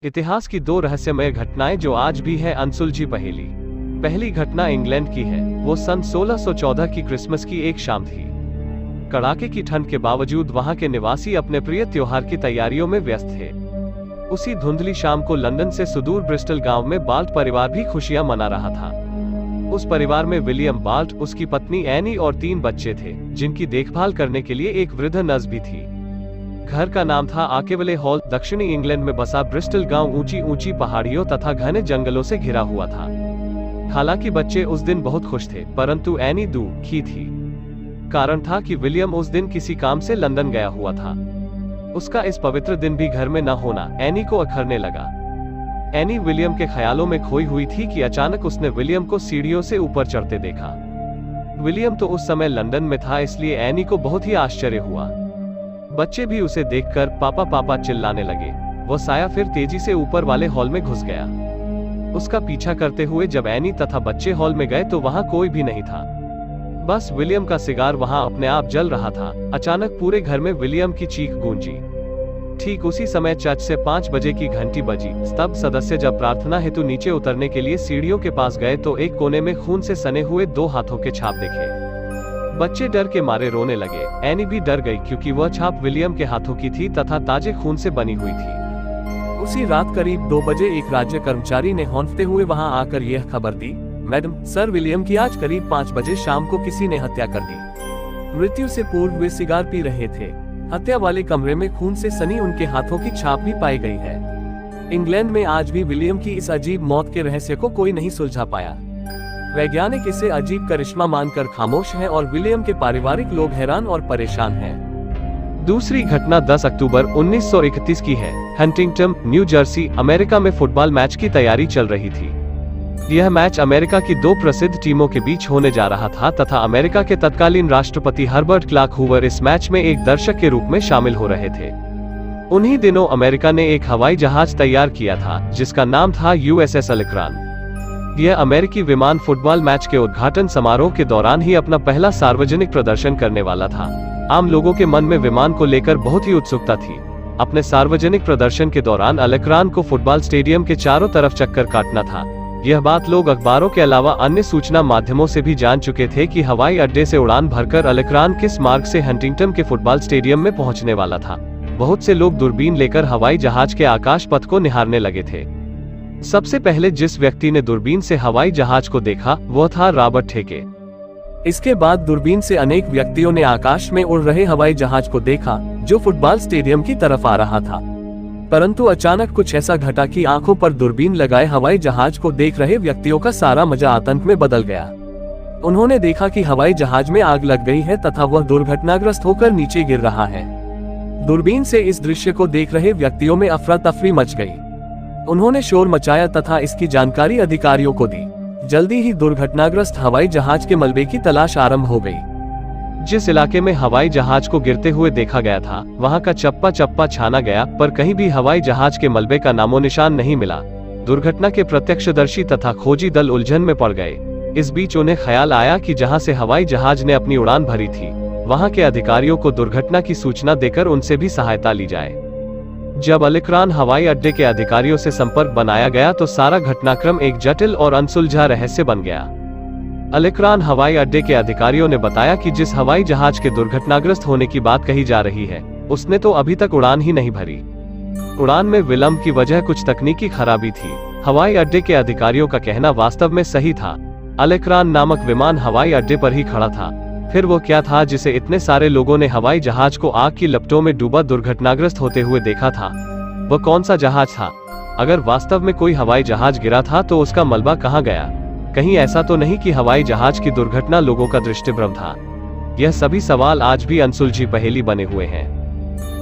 इतिहास की दो रहस्यमय घटनाएं जो आज भी है अनसुलझी पहेली। पहली घटना इंग्लैंड की है। वो सन 1614 की क्रिसमस की एक शाम थी। कड़ाके की ठंड के बावजूद वहां के निवासी अपने प्रिय त्योहार की तैयारियों में व्यस्त थे। उसी धुंधली शाम को लंदन से सुदूर ब्रिस्टल गांव में बाल्ट परिवार भी खुशियां मना रहा था। उस परिवार में विलियम बाल्ट, उसकी पत्नी एनी और 3 बच्चे थे, जिनकी देखभाल करने के लिए एक वृद्ध नर्स भी थी। घर का नाम था आकेवले हॉल। दक्षिणी इंग्लैंड में बसा ब्रिस्टल गांव ऊंची ऊंची पहाड़ियों तथा घने जंगलों से घिरा हुआ था। हालांकि बच्चे उस दिन बहुत खुश थे, परंतु एनी दुखी थी। कारण था कि विलियम उस दिन किसी काम से लंदन गया हुआ था। उसका इस पवित्र दिन भी घर में न होना एनी को अखरने लगा। एनी विलियम के ख्यालों में खोई हुई थी कि अचानक उसने विलियम को सीढ़ियों से ऊपर चढ़ते देखा। विलियम तो उस समय लंदन में था, इसलिए एनी को बहुत ही आश्चर्य हुआ। बच्चे भी उसे देखकर पापा पापा चिल्लाने लगे। वो साया फिर तेजी से ऊपर वाले हॉल में घुस गया। उसका पीछा करते हुए जब एनी तथा बच्चे हॉल में गए तो वहां कोई भी नहीं था। बस विलियम का सिगार वहां अपने आप जल रहा था। अचानक पूरे घर में विलियम की चीख गूंजी। ठीक उसी समय चर्च से 5 बजे की घंटी बजी। सब सदस्य जब प्रार्थना हेतु नीचे उतरने के लिए सीढ़ियों के पास गए तो एक कोने में खून से सने हुए 2 हाथों के छाप देखे। बच्चे डर के मारे रोने लगे। एनी भी डर गई, क्योंकि वह छाप विलियम के हाथों की थी तथा ताजे खून से बनी हुई थी। उसी रात करीब 2 बजे एक राज्य कर्मचारी ने हौंफते हुए वहां आकर यह खबर दी, मैडम, सर विलियम की आज करीब 5 बजे शाम को किसी ने हत्या कर दी। मृत्यु से पूर्व वे सिगार पी रहे थे। हत्या वाले कमरे में खून से सनी उनके हाथों की छाप भी पाई गई है। इंग्लैंड में आज भी विलियम की इस अजीब मौत के रहस्य को कोई नहीं सुलझा पाया। वैज्ञानिक इसे अजीब करिश्मा मानकर खामोश हैं और विलियम के पारिवारिक लोग हैरान और परेशान हैं। दूसरी घटना 10 अक्टूबर 1931 की है। हंटिंगटन, न्यू जर्सी, अमेरिका में फुटबॉल मैच की तैयारी चल रही थी। यह मैच अमेरिका की 2 प्रसिद्ध टीमों के बीच होने जा रहा था तथा अमेरिका के तत्कालीन राष्ट्रपति हर्बर्ट क्लार्क हूवर इस मैच में एक दर्शक के रूप में शामिल हो रहे थे। उन्हीं दिनों अमेरिका ने एक हवाई जहाज तैयार किया था जिसका नाम था USS अलेक्रान। यह अमेरिकी विमान फुटबॉल मैच के उद्घाटन समारोह के दौरान ही अपना पहला सार्वजनिक प्रदर्शन करने वाला था। आम लोगों के मन में विमान को लेकर बहुत ही उत्सुकता थी। अपने सार्वजनिक प्रदर्शन के दौरान अलेक्रान को फुटबॉल स्टेडियम के चारों तरफ चक्कर काटना था। यह बात लोग अखबारों के अलावा अन्य सूचना माध्यमों से भी जान चुके थे कि हवाई अड्डे से उड़ान भरकर अलेक्रान किस मार्ग से हंटिंगटन के फुटबॉल स्टेडियम में पहुंचने वाला था। बहुत से लोग दूरबीन लेकर हवाई जहाज के आकाश पथ को निहारने लगे थे। सबसे पहले जिस व्यक्ति ने दूरबीन से हवाई जहाज को देखा वह था रॉबर्ट ठेके। इसके बाद दूरबीन से अनेक व्यक्तियों ने आकाश में उड़ रहे हवाई जहाज को देखा जो फुटबॉल स्टेडियम की तरफ आ रहा था। परंतु अचानक कुछ ऐसा घटा कि आंखों पर दूरबीन लगाए हवाई जहाज को देख रहे व्यक्तियों का सारा मजा आतंक में बदल गया। उन्होंने देखा कि हवाई जहाज में आग लग गई है तथा वह दुर्घटनाग्रस्त होकर नीचे गिर रहा है। दूरबीन से इस दृश्य को देख रहे व्यक्तियों में अफरा तफरी मच गई। उन्होंने शोर मचाया तथा इसकी जानकारी अधिकारियों को दी। जल्दी ही दुर्घटनाग्रस्त हवाई जहाज के मलबे की तलाश आरंभ हो गई। जिस इलाके में हवाई जहाज को गिरते हुए देखा गया था वहां का चप्पा चप्पा छाना गया, पर कहीं भी हवाई जहाज के मलबे का नामो निशान नहीं मिला। दुर्घटना के प्रत्यक्षदर्शी तथा खोजी दल उलझन में पड़ गए। इस बीच उन्हें ख्याल आया कि जहां से हवाई जहाज ने अपनी उड़ान भरी थी वहां के अधिकारियों को दुर्घटना की सूचना देकर उनसे भी सहायता ली जाए। जब अलेक्रान हवाई अड्डे के अधिकारियों से संपर्क बनाया गया तो सारा घटनाक्रम एक जटिल और अनसुलझा रहस्य बन गया। अलेक्रान हवाई अड्डे के अधिकारियों ने बताया कि जिस हवाई जहाज के दुर्घटनाग्रस्त होने की बात कही जा रही है उसने तो अभी तक उड़ान ही नहीं भरी। उड़ान में विलंब की वजह कुछ तकनीकी खराबी थी। हवाई अड्डे के अधिकारियों का कहना वास्तव में सही था। अलेक्रान नामक विमान हवाई अड्डे पर ही खड़ा था। फिर वो क्या था जिसे इतने सारे लोगों ने हवाई जहाज को आग की लपटों में डूबा दुर्घटनाग्रस्त होते हुए देखा था? वह कौन सा जहाज था? अगर वास्तव में कोई हवाई जहाज गिरा था तो उसका मलबा कहाँ गया? कहीं ऐसा तो नहीं कि हवाई जहाज की दुर्घटना लोगों का दृष्टिभ्रम था? यह सभी सवाल आज भी अनसुलझी पहेली बने हुए हैं।